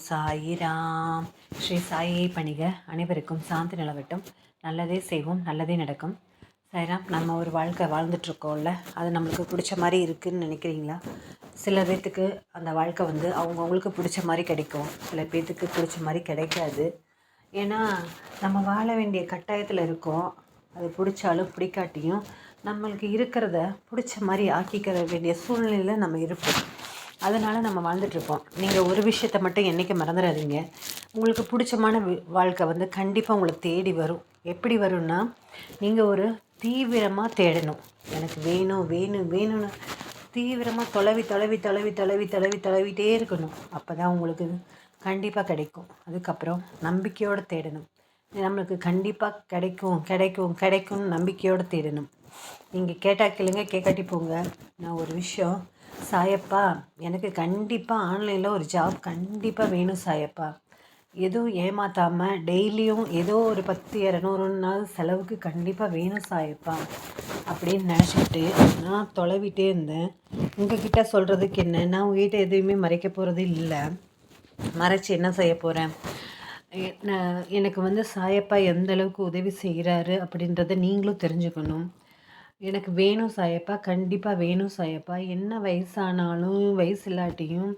சாயிராம். ஸ்ரீ சாயை பணிக. அனைவருக்கும் சாந்தி நிலவட்டும். நல்லதே செய்வோம், நல்லதே நடக்கும். சாய்ராம். நம்ம ஒரு வாழ்க்கை வாழ்ந்துட்டுருக்கோம்ல, அது நம்மளுக்கு பிடிச்ச மாதிரி இருக்குதுன்னு நினைக்கிறீங்களா? சில பேர்த்துக்கு அந்த வாழ்க்கை அவங்கவுங்களுக்கு பிடிச்ச மாதிரி கிடைக்கும், சில பேர்த்துக்கு பிடிச்ச மாதிரி கிடைக்காது. ஏன்னா நம்ம வாழ வேண்டிய கட்டாயத்தில் இருக்கோம். அது பிடிச்சாலும் பிடிக்காட்டியும் நம்மளுக்கு இருக்கிறத பிடிச்ச மாதிரி ஆக்கிக்கிற வேண்டிய சூழ்நிலையில் நம்ம இருப்போம். அதனால் நம்ம வாழ்ந்துட்டுருப்போம். நீங்கள் ஒரு விஷயத்தை மட்டும் என்றைக்கு மறந்துடாதீங்க. உங்களுக்கு பிடிச்சமான வாழ்க்கை கண்டிப்பாக உங்களை தேடி வரும். எப்படி வரும்னா, நீங்கள் ஒரு தீவிரமாக தேடணும். எனக்கு வேணும் வேணும் வேணும்னு தீவிரமாக தொலைவிட்டே இருக்கணும். அப்போ தான் உங்களுக்கு கண்டிப்பாக கிடைக்கும். அதுக்கப்புறம் நம்பிக்கையோடு தேடணும். நம்மளுக்கு கண்டிப்பாக கிடைக்கும் கிடைக்கும் கிடைக்கும்னு நம்பிக்கையோடு தேடணும். நீங்கள் கேட்டால் கேளுங்க, கேட்காட்டி போங்க. நான் ஒரு விஷயம், சாயப்பா எனக்கு கண்டிப்பாக ஆன்லைனில் ஒரு ஜாப் கண்டிப்பாக வேணும் சாயப்பா, எதுவும் ஏமாற்றாமல் டெய்லியும் ஏதோ ஒரு 10-200 நாள் செலவுக்கு கண்டிப்பாக வேணும் சாயப்பா அப்படின்னு நினச்சிக்கிட்டு நான் தொலைவிட்டே இருந்தேன். உங்ககிட்ட சொல்கிறதுக்கு என்ன, நான் உங்ககிட்ட எதுவுமே மறைக்க போகிறது இல்லை. மறைச்சி என்ன செய்ய போகிறேன்? எனக்கு சாயப்பா எந்த அளவுக்கு உதவி செய்கிறாரு அப்படின்றத நீங்களும் தெரிஞ்சுக்கணும். எனக்கு வேணும் சாயப்பா, கண்டிப்பாக வேணும் சாயப்பா. என்ன வயசானாலும் வயசு இல்லாட்டியும்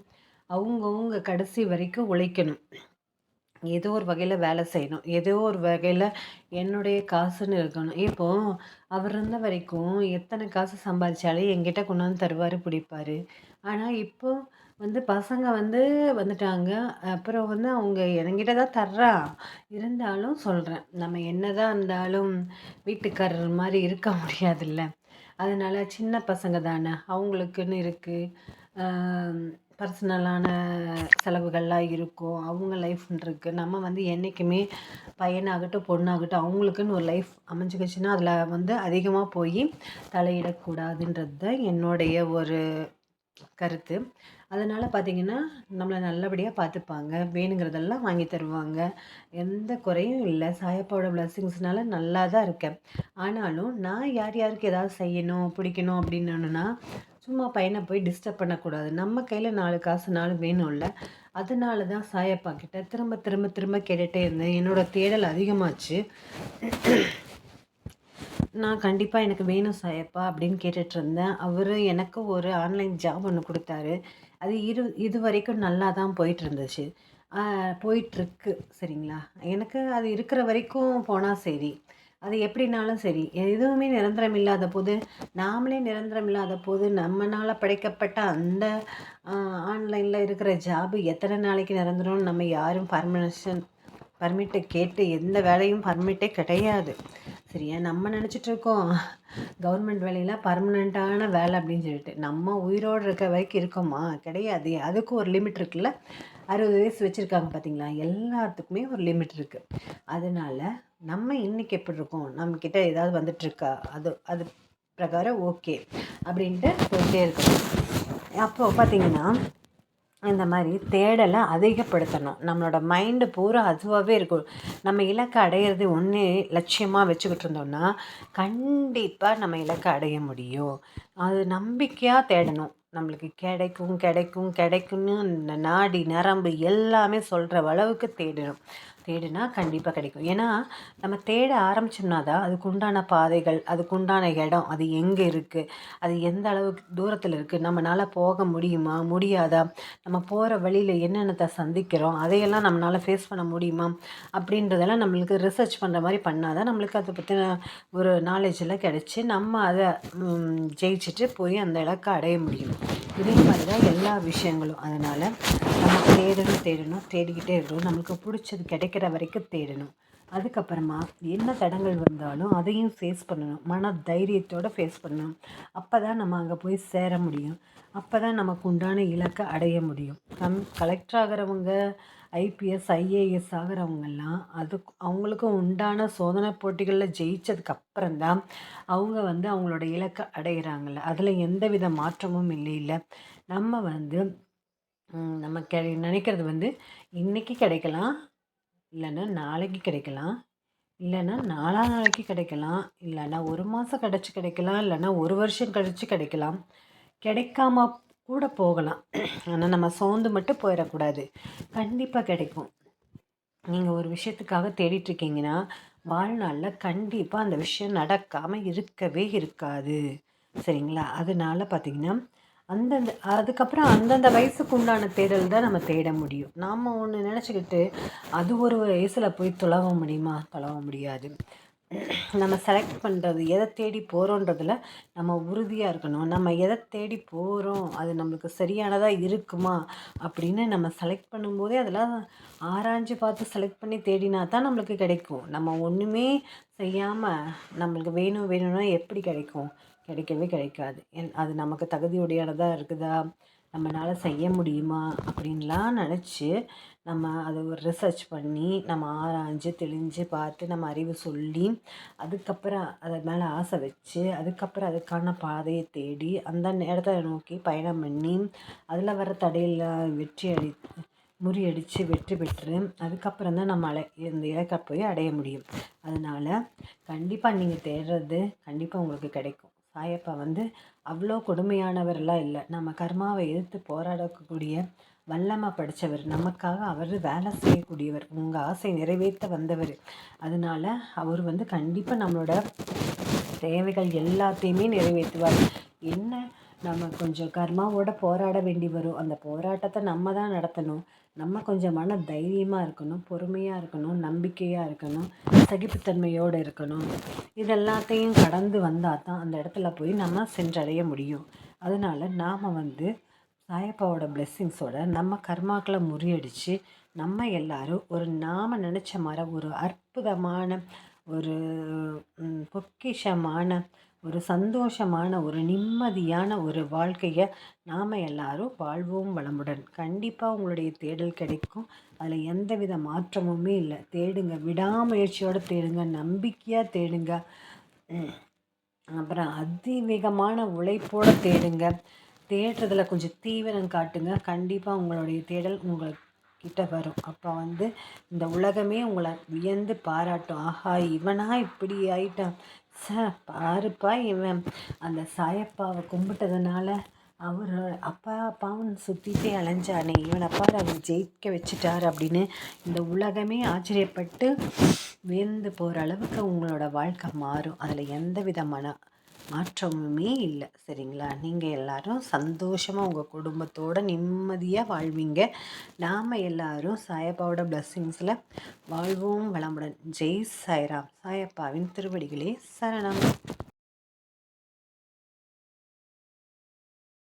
அவங்கவுங்க கடைசி வரைக்கும் உழைக்கணும். ஏதோ ஒரு வகையில் வேலை செய்யணும், ஏதோ ஒரு வகையில் என்னுடைய காசுன்னு இருக்கணும். இப்போது அவர் இருந்த வரைக்கும் எத்தனை காசு சம்பாதிச்சாலும் என்கிட்ட கொண்டாந்து தருவார், பிடிப்பார். ஆனால் இப்போது பசங்க வந்துட்டாங்க. அப்புறம் அவங்க என்கிட்ட தான் தர்றா. இருந்தாலும் சொல்கிறேன், நம்ம என்ன தான் இருந்தாலும் வீட்டுக்காரர் மாதிரி இருக்க முடியாதுல்ல. அதனால் சின்ன பசங்க தானே, அவங்களுக்குன்னு இருக்குது, பர்சனலான செலவுகள்லாம் இருக்கும், அவங்க லைஃப்னு இருக்குது. நம்ம என்றைக்குமே பையனாகட்டும் பொண்ணாகட்டும் அவங்களுக்குன்னு ஒரு லைஃப் அமைஞ்சிக்கிச்சுன்னா அதில் அதிகமாக போய் தலையிடக்கூடாதுன்றது தான் என்னுடைய ஒரு கருத்து. அதனால் பார்த்திங்கன்னா நம்மளை நல்லபடியாக பார்த்துப்பாங்க, வேணுங்கிறதெல்லாம் வாங்கி தருவாங்க, எந்த குறையும் இல்லை. சாயப்பாவோட பிளஸ்ஸிங்ஸ்னால நல்லா தான் இருக்கேன். ஆனாலும் நான் யாருக்கு ஏதாவது செய்யணும் பிடிக்கணும் அப்படின்னா சும்மா பையனை போய் டிஸ்டர்ப் பண்ணக்கூடாது. நம்ம கையில் 4 காசு 4 வேணும்ல. அதனால தான் சாயப்பா கிட்ட திரும்ப திரும்ப திரும்ப கேட்டுகிட்டே இருந்தேன். என்னோடய தேடல் அதிகமாச்சு. நான் கண்டிப்பாக எனக்கு வேணும் சாயப்பா அப்படின்னு கேட்டுட்ருந்தேன். அவர் எனக்கு ஒரு ஆன்லைன் ஜாப் ஒன்று கொடுத்தாரு. அது இது வரைக்கும் நல்லா தான் போயிட்டுருந்துச்சு, போயிட்டுருக்கு. சரிங்களா? எனக்கு அது இருக்கிற வரைக்கும் போனால் சரி, அது எப்படினாலும் சரி. எதுவுமே நிரந்தரம் இல்லாத போது, நாமளே நிரந்தரம் இல்லாத போது, நம்மளால் படைக்கப்பட்ட அந்த ஆன்லைனில் இருக்கிற ஜாபு எத்தனை நாளைக்கு நிரந்தரம்னு நம்ம யாரும் பர்மிட்டை கேட்டு எந்த வேலையும் பர்மிட்டே கிடையாது. சரியா? நம்ம நினச்சிட்ருக்கோம் கவர்மெண்ட் வேலையெல்லாம் பர்மனெண்ட்டான வேலை அப்படின்னு சொல்லிட்டு. நம்ம உயிரோடு இருக்க வரைக்கும் இருக்கோமா? கிடையாது. அதுக்கும் ஒரு லிமிட் இருக்குல்ல. 60 வயசு வச்சுருக்காங்க பார்த்தீங்களா? எல்லாத்துக்குமே ஒரு லிமிட் இருக்குது. அதனால் நம்ம இன்றைக்கி எப்படி இருக்கோம், நம்மக்கிட்ட ஏதாவது வந்துட்டுருக்கா, அது பிரகாரம் ஓகே அப்படின்ட்டு போயிட்டே இருக்கணும். அப்போது பார்த்திங்கன்னா இந்த மாதிரி தேடலை அதிகப்படுத்தணும். நம்மளோட மைண்டு பூரா அதுவாகவே இருக்கும். நம்ம இலக்கை அடையிறது ஒன்று லட்சியமாக வச்சுக்கிட்டு இருந்தோம்னா கண்டிப்பாக நம்ம இலக்கை அடைய முடியும். அது நம்பிக்கையாக தேடணும். நம்மளுக்கு கிடைக்கும் கிடைக்கும் கிடைக்கும்னு நாடி நரம்பு எல்லாமே சொல்கிற அளவுக்கு தேடினா கண்டிப்பாக கிடைக்கும். ஏன்னா நம்ம தேட ஆரம்பிச்சோம்னா தான் அதுக்கு உண்டான பாதைகள், அதுக்கு உண்டான இடம், அது எங்கே இருக்குது, அது எந்த அளவுக்கு தூரத்தில் இருக்குது, நம்மளால் போக முடியுமா முடியாதா, நம்ம போகிற வழியில் என்னென்னத்தை சந்திக்கிறோம், அதையெல்லாம் நம்மளால் ஃபேஸ் பண்ண முடியுமா அப்படின்றதெல்லாம் நம்மளுக்கு ரிசர்ச் பண்ணுற மாதிரி பண்ணால் தான் நம்மளுக்கு அதை பற்றின ஒரு நாலேஜெல்லாம் கிடச்சி நம்ம அதை ஜெயிச்சுட்டு போய் அந்த இலக்கை அடைய முடியும். இதே மாதிரி தான் எல்லா விஷயங்களும். அதனால் நம்ம தேடிக்கிட்டே இருக்கணும். நம்மளுக்கு பிடிச்சது கிடைக்கிற வரைக்கும் தேடணும். அதுக்கப்புறமா என்ன தடங்கள் வந்தாலும் அதையும் ஃபேஸ் பண்ணணும். மன தைரியத்தோடு ஃபேஸ் பண்ணணும். அப்போ தான் நம்ம அங்கே போய் சேர முடியும். அப்போ தான் நமக்கு உண்டான இலக்கை அடைய முடியும். கலெக்டர் ஆகிறவங்க, ஐபிஎஸ் ஐஏஎஸ் ஆகிறவங்கெல்லாம் அவங்களுக்கும் உண்டான சோதனை போட்டிகளில் ஜெயித்ததுக்கப்புறம்தான் அவங்க அவங்களோட இலக்கை அடைகிறாங்கல்ல. அதில் எந்த வித மாற்றமும் இல்லை. நம்ம நம்ம நினைக்கிறது இன்றைக்கி கிடைக்கலாம், இல்லைன்னா நாளைக்கு கிடைக்கலாம், இல்லைன்னா நாளைக்கு கிடைக்கலாம், இல்லைன்னா 1 மாதம் கிடைக்கலாம், இல்லைன்னா 1 வருஷம் கழித்து கிடைக்கலாம். கிடைக்காம கூட போகலாம். ஆனால் நம்ம சோர்ந்து மட்டும் போயிடக்கூடாது. கண்டிப்பாக கிடைக்கும். நீங்கள் ஒரு விஷயத்துக்காக தேடிட்டுருக்கீங்கன்னா வாழ்நாளில் கண்டிப்பாக அந்த விஷயம் நடக்காமல் இருக்கவே இருக்காது. சரிங்களா? அதனால பார்த்தீங்கன்னா அந்தந்த அதுக்கப்புறம் அந்தந்த வயசுக்கு உண்டான தேடல் தான் நம்ம தேட முடியும். நாம் ஒன்று நினச்சிக்கிட்டு அது ஒரு வயசில் போய் தொலைவ முடியுமா? தொலைவ முடியாது. நம்ம செலக்ட் பண்ணுறது எதை தேடி போகிறோன்றதில் நம்ம உறுதியாக இருக்கணும். நம்ம எதை தேடி போகிறோம் அது நம்மளுக்கு சரியானதாக இருக்குமா அப்படின்னு நம்ம செலக்ட் பண்ணும்போதே அதெல்லாம் ஆராய்ஞ்சு பார்த்து செலக்ட் பண்ணி தேடினா தான் நம்மளுக்கு கிடைக்கும். நம்ம ஒன்றுமே செய்யாமல் நம்மளுக்கு வேணும் வேணும்னா எப்படி கிடைக்கும்? கிடைக்கவே கிடைக்காது. அது நமக்கு தகுதியுடையானதாக இருக்குதா? நம்மளால் செய்ய முடியுமா அப்படின்லாம் நினச்சி நம்ம அதை ஒரு ரிசர்ச் பண்ணி நம்ம ஆராய்ஞ்சு தெளிஞ்சு பார்த்து நம்ம அறிவு சொல்லி அதுக்கப்புறம் அது மேலே ஆசை வச்சு அதுக்கப்புறம் அதுக்கான பாதையை தேடி அந்த இடத்த நோக்கி பயணம் பண்ணி அதில் வர தடையில் முறியடித்து வெற்றி பெற்று அதுக்கப்புறம் தான் நம்ம இந்த இலக்கை போய் அடைய முடியும். அதனால் கண்டிப்பாக நீங்கள் தேடுறது கண்டிப்பாக உங்களுக்கு கிடைக்கும். சாயப்பா அவ்வளோ கொடுமையானவரெல்லாம் இல்லை. நம்ம கர்மாவை எதிர்த்து போராடக்கூடிய வல்லமை படித்தவர். நமக்காக அவர் வேலை செய்யக்கூடியவர். உங்கள் ஆசை நிறைவேற்ற வந்தவர். அதனால் அவர் கண்டிப்பாக நம்மளோட தேவைகள் எல்லாத்தையுமே நிறைவேற்றுவார். என்ன நம்ம கொஞ்சம் கர்மாவோட போராட வேண்டி வரும். அந்த போராட்டத்தை நம்ம தான் நடத்தணும். நம்ம கொஞ்சம் மன தைரியமாக இருக்கணும், பொறுமையாக இருக்கணும், நம்பிக்கையாக இருக்கணும், சகிப்புத்தன்மையோடு இருக்கணும். இதெல்லாத்தையும் கடந்து வந்தால் தான் அந்த இடத்துல போய் நம்ம சென்றடைய முடியும். அதனால் நாம் சாயப்பாவோட பிளெஸ்ஸிங்ஸோட நம்ம கர்மாக்களை முறியடித்து நம்ம எல்லாரும் ஒரு நாம் நினச்ச மாதிரி ஒரு அற்புதமான ஒரு பொக்கிஷமான ஒரு சந்தோஷமான ஒரு நிம்மதியான ஒரு வாழ்க்கையை நாம் எல்லாரும் வாழ்வோம் வளமுடன். கண்டிப்பாக உங்களுடைய தேடல் கிடைக்கும். அதில் எந்தவித மாற்றமுமே இல்லை. தேடுங்க, விடாமுயற்சியோடு தேடுங்க, நம்பிக்கையாக தேடுங்க, அப்புறம் அதிவேகமான உழைப்போடு தேடுங்க. தேடுறதுல கொஞ்சம் தீவிரம் காட்டுங்க. கண்டிப்பாக உங்களுடைய தேடல் உங்கள்கிட்ட வரும். அப்போ இந்த உலகமே உங்களை வியந்து பாராட்டும். ஆஹா, இவனா இப்படி ஆயிட்டான், பாருப்பா இவன் அந்த சாயப்பாவை கும்பிட்டதுனால அவர் அப்பா அப்பாவும் சுற்றிட்டே அலைஞ்சானே, இவன் அப்பா அவர் ஜெயிக்க வச்சுட்டார் அப்படின்னு இந்த உலகமே ஆச்சரியப்பட்டு வியந்து போகிற அளவுக்கு உங்களோட வாழ்க்கை மாறும். அதில் எந்த விதமான மாற்றமுமே இல்லை. சரிங்களா? நீங்கள் எல்லோரும் சந்தோஷமாக உங்கள் குடும்பத்தோடு நிம்மதியாக வாழ்வீங்க. நாம் எல்லோரும் சாயப்பாவோட பிளெஸ்ஸிங்ஸில் வாழ்வோம் வளமுடன். ஜெய் சாய்ராம். சாயப்பாவின் திருவடிகளே சரணம்.